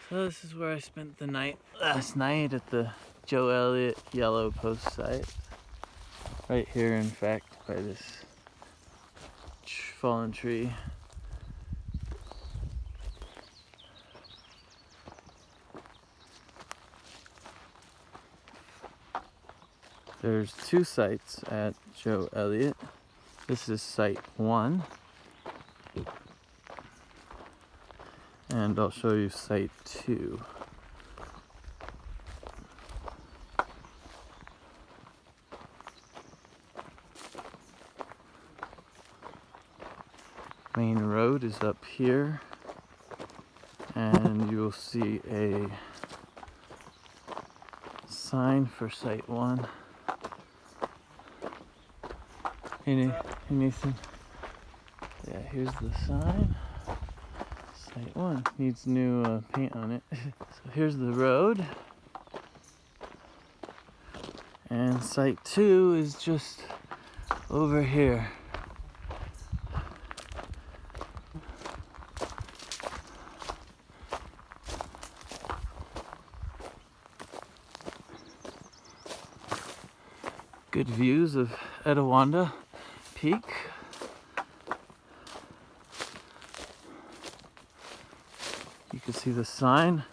So this is where I spent the night last night at the Joe Elliot yellow post site. Right here, in fact, by this fallen tree. There's two sites at Joe Elliot. This is site 1. And I'll show you site 2. Main road is up here, and you'll see a sign for site 1. Hey Nathan. Yeah, here's the sign. Site 1 needs new paint on it. So here's the road. And site 2 is just over here. Good views of Etiwanda Peak. You can see the sign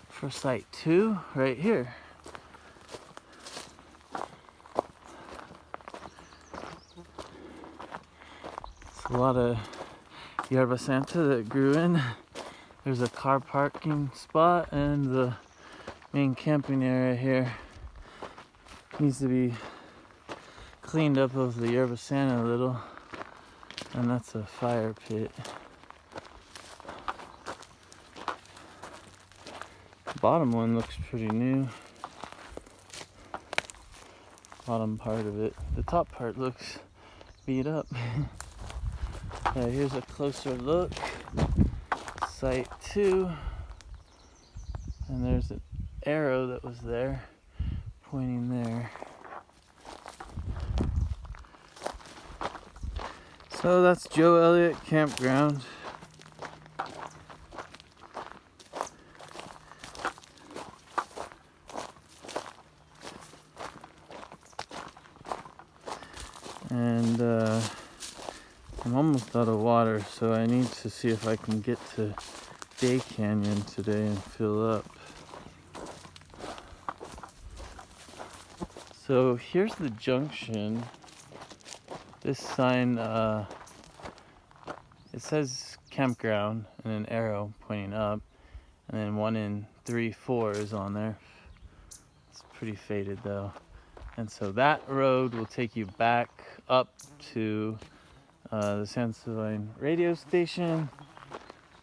for site 2 right here. It's a lot of yerba santa that grew in. There's a car parking spot, and the main camping area here needs to be cleaned up of the yerba santa a little, and that's a fire pit. The bottom one looks pretty new. Bottom part of it. The top part looks beat up. Here's a closer look. Site 2, and there's an arrow that was there pointing there. So that's Joe Elliot Campground. And I'm almost out of water, so I need to see if I can get to Day Canyon today and fill up. So here's the junction. This sign, it says Campground and an arrow pointing up, and then 1 in 3, 4 is on there. It's pretty faded though. And so that road will take you back up to the San Savine radio station.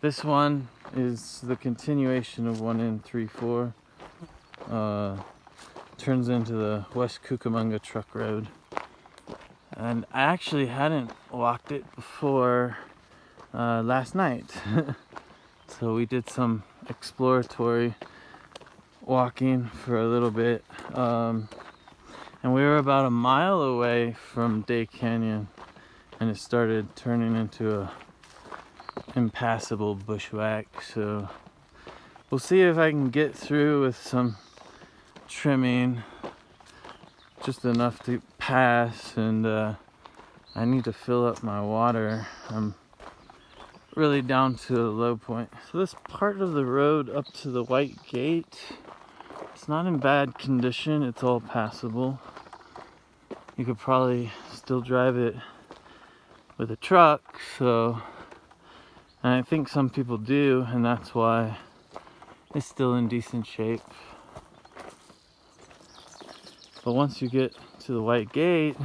This one is the continuation of 1 in 3, 4. Turns into the West Cucamonga Truck Road. And I actually hadn't walked it before last night. So we did some exploratory walking for a little bit. And we were about a mile away from Day Canyon, and it started turning into a impassable bushwhack. So we'll see if I can get through with some trimming, just enough to pass. And I need to fill up my water. I'm really down to a low point. So this part of the road up to the White Gate, it's not in bad condition. It's all passable. You could probably still drive it with a truck, so, and I think some people do, and that's why it's still in decent shape. But once you get to the White Gate,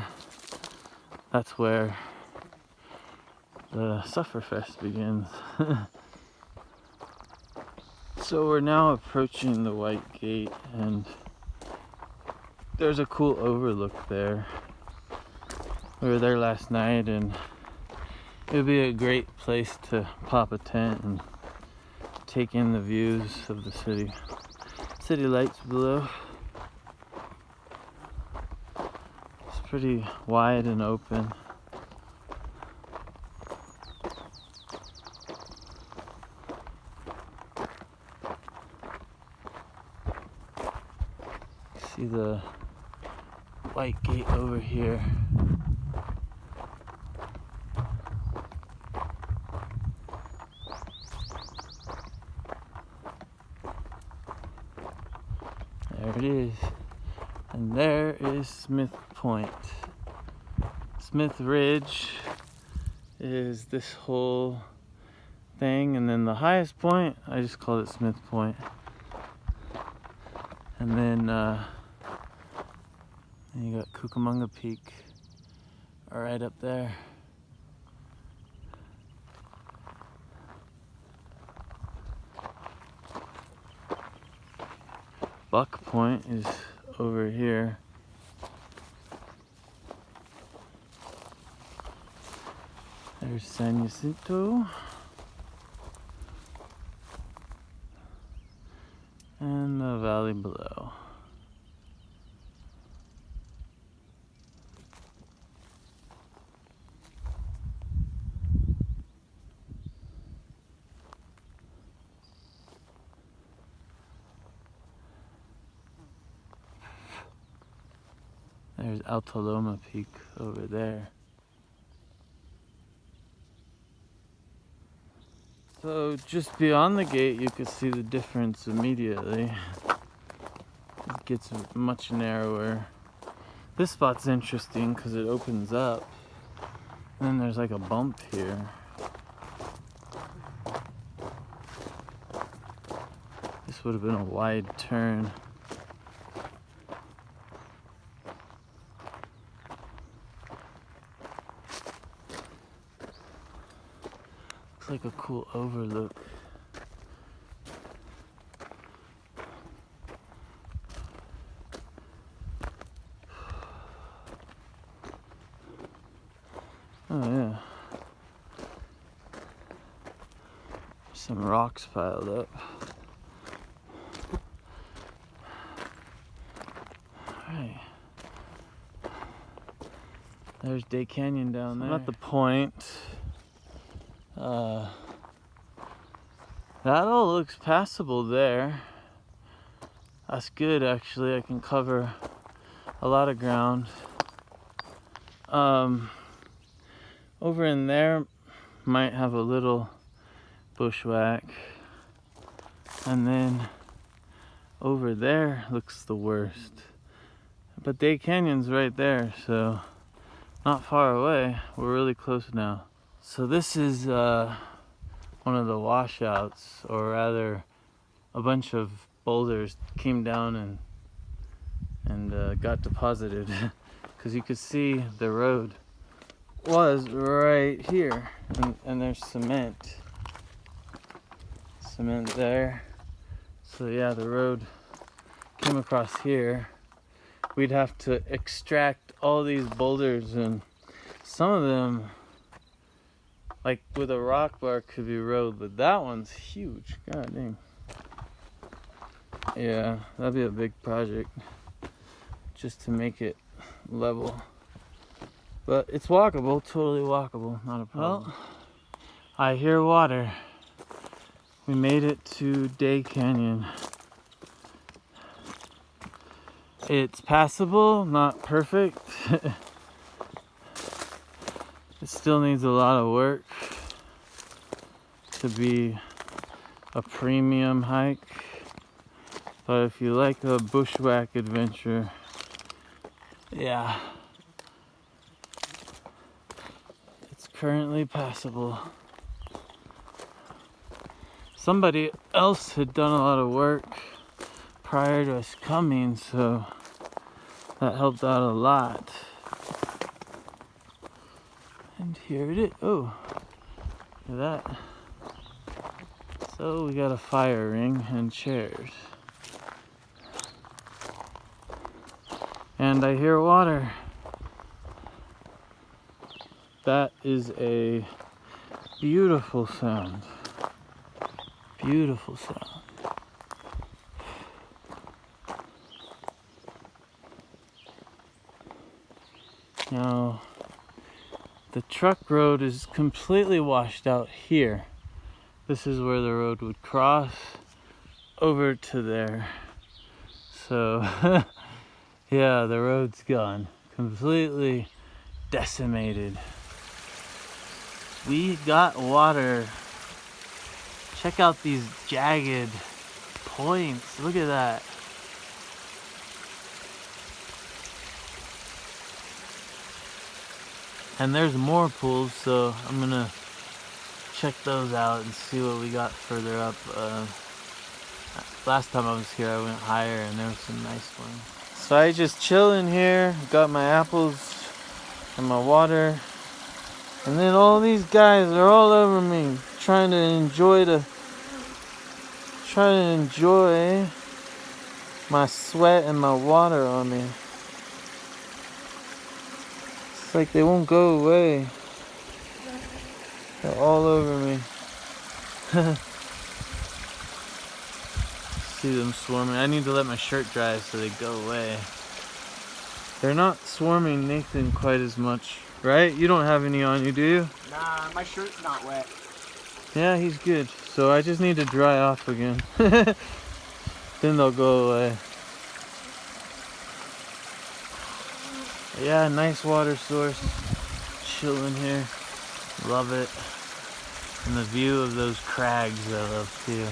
that's where the Sufferfest begins. So we're now approaching the White Gate, and there's a cool overlook there. We were there last night, and it would be a great place to pop a tent and take in the views of the city lights below. It's pretty wide and open. See the white gate over here. There it is. And there is Smith Point. Smith Ridge is this whole thing, and then the highest point, I just call it Smith Point. And then you got Cucamonga Peak right up there. Buck Point is over here. There's San Jacinto. And the valley below. There's Alta Loma Peak over there. So just beyond the gate, you could see the difference immediately. It gets much narrower. This spot's interesting because it opens up. And then there's like a bump here. This would have been a wide turn. Looks like a cool overlook. Oh yeah. Some rocks piled up. Alright. There's Day Canyon down there. I'm at the point. That all looks passable there. That's good actually. I can cover a lot of ground. Over in there might have a little bushwhack, and then over there looks the worst. But Day Canyon's right there, so not far away. We're really close now. So this is one of the washouts, or rather a bunch of boulders came down and got deposited because you could see the road was right here, and there's cement there. So yeah, the road came across here. We'd have to extract all these boulders, and some of them, like with a rock bar, could be rode, but that one's huge. God dang. Yeah, that'd be a big project just to make it level. But it's walkable, totally walkable, not a problem. Well, I hear water. We made it to Day Canyon. It's passable, not perfect. It still needs a lot of work to be a premium hike. But if you like a bushwhack adventure, yeah, it's currently passable. Somebody else had done a lot of work prior to us coming, so that helped out a lot. And here it is. Oh, look at that. So we got a fire ring and chairs. And I hear water. That is a beautiful sound. Beautiful sound. Now, the truck road is completely washed out here. This is where the road would cross over to there. So Yeah, the road's gone. Completely decimated. We got water. Check out these jagged points. Look at that. And there's more pools, so I'm gonna check those out and see what we got further up. Last time I was here, I went higher and there was some nice ones. So I just chill in here, got my apples and my water. And then all these guys are all over me, trying to enjoy my sweat and my water on me. It's like they won't go away. They're all over me. See them swarming. I need to let my shirt dry so they go away. They're not swarming Nathan quite as much, right? You don't have any on you, do you? Nah, my shirt's not wet. Yeah, he's good. So I just need to dry off again. Then they'll go away. Yeah, nice water source. Chilling here. Love it. And the view of those crags I love too.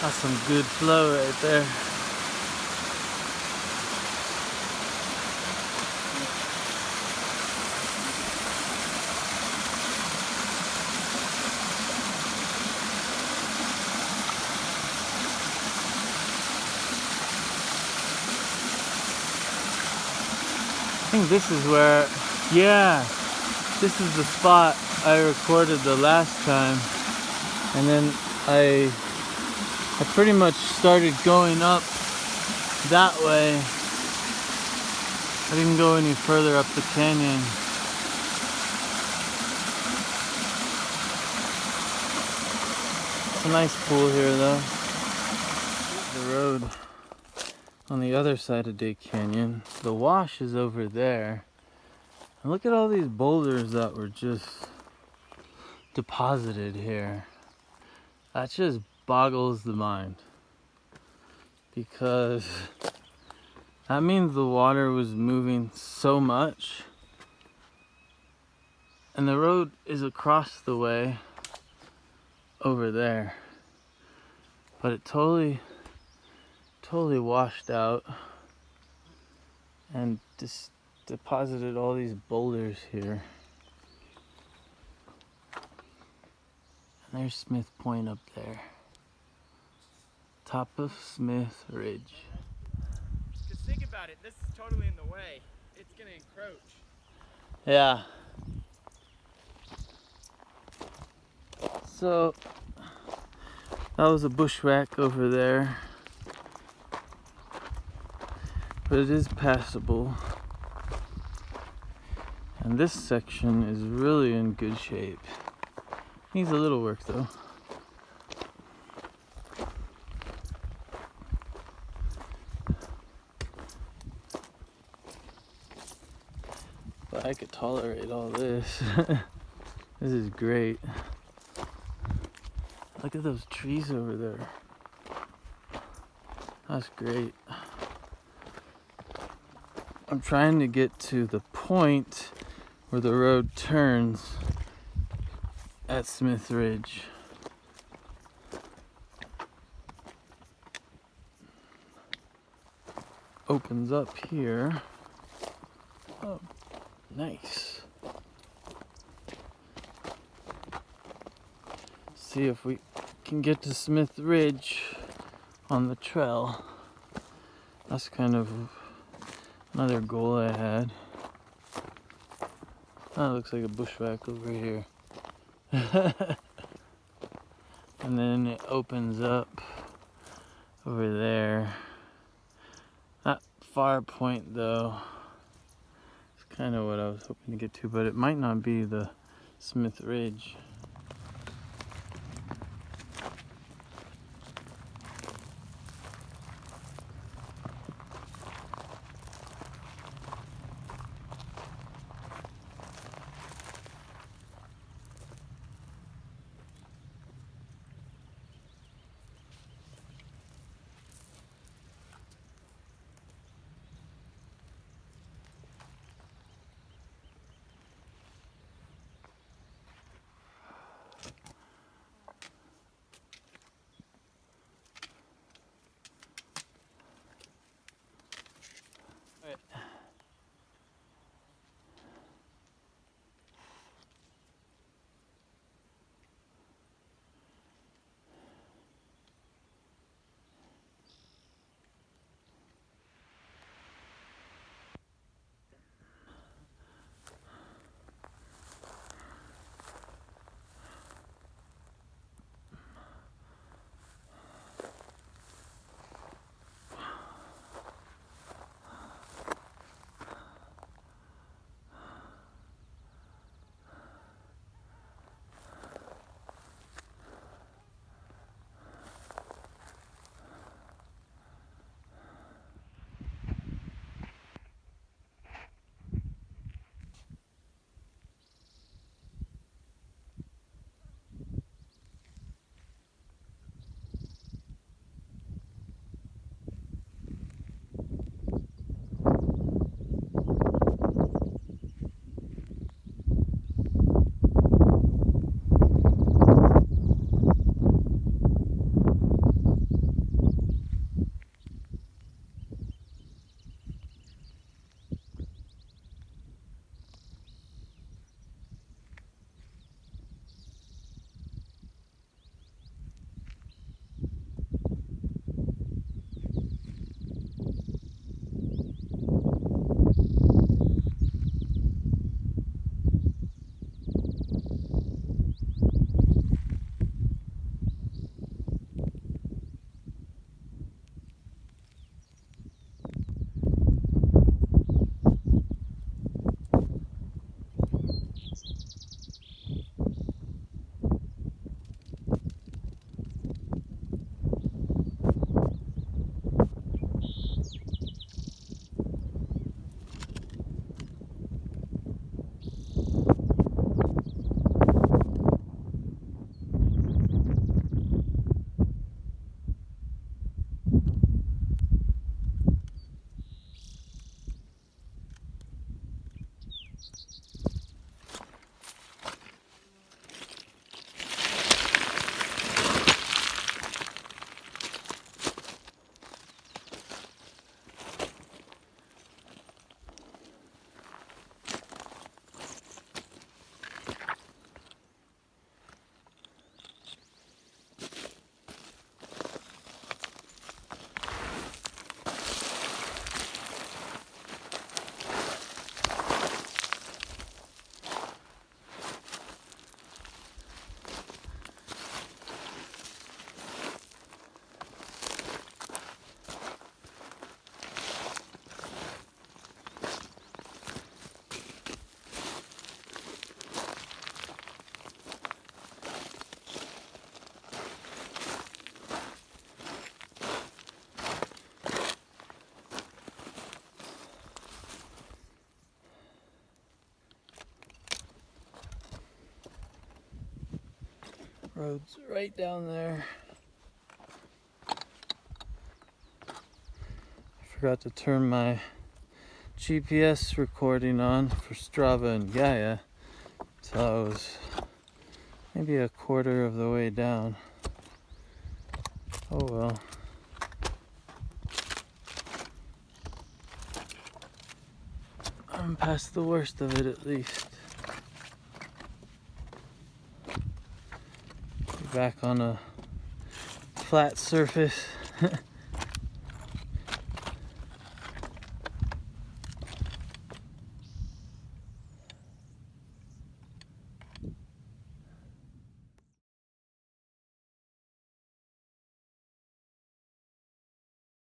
That's some good flow right there. I think this is where, yeah, this is the spot I recorded the last time. And then I pretty much started going up that way. I didn't go any further up the canyon. It's a nice pool here though. The road on the other side of Day Canyon. The wash is over there. And look at all these boulders that were just deposited here. That just boggles the mind. Because that means the water was moving so much. And the road is across the way over there. But it totally washed out and just deposited all these boulders here. And there's Smith Point up there. Top of Smith Ridge. Just think about it, this is totally in the way. It's gonna encroach. Yeah. So that was a bushwhack over there. But it is passable. And this section is really in good shape. Needs a little work though. But I could tolerate all this. This is great. Look at those trees over there. That's great. I'm trying to get to the point where the road turns at Smith Ridge. Opens up here. Oh, nice. See if we can get to Smith Ridge on the trail. That's kind of another goal I had. That looks like a bushwhack over here. And then it opens up over there. That far point though, is kind of what I was hoping to get to, but it might not be the Smith Ridge. Road's right down there. I forgot to turn my GPS recording on for Strava and Gaia, so I was maybe a quarter of the way down. Oh well. I'm past the worst of it at least. Back on a flat surface.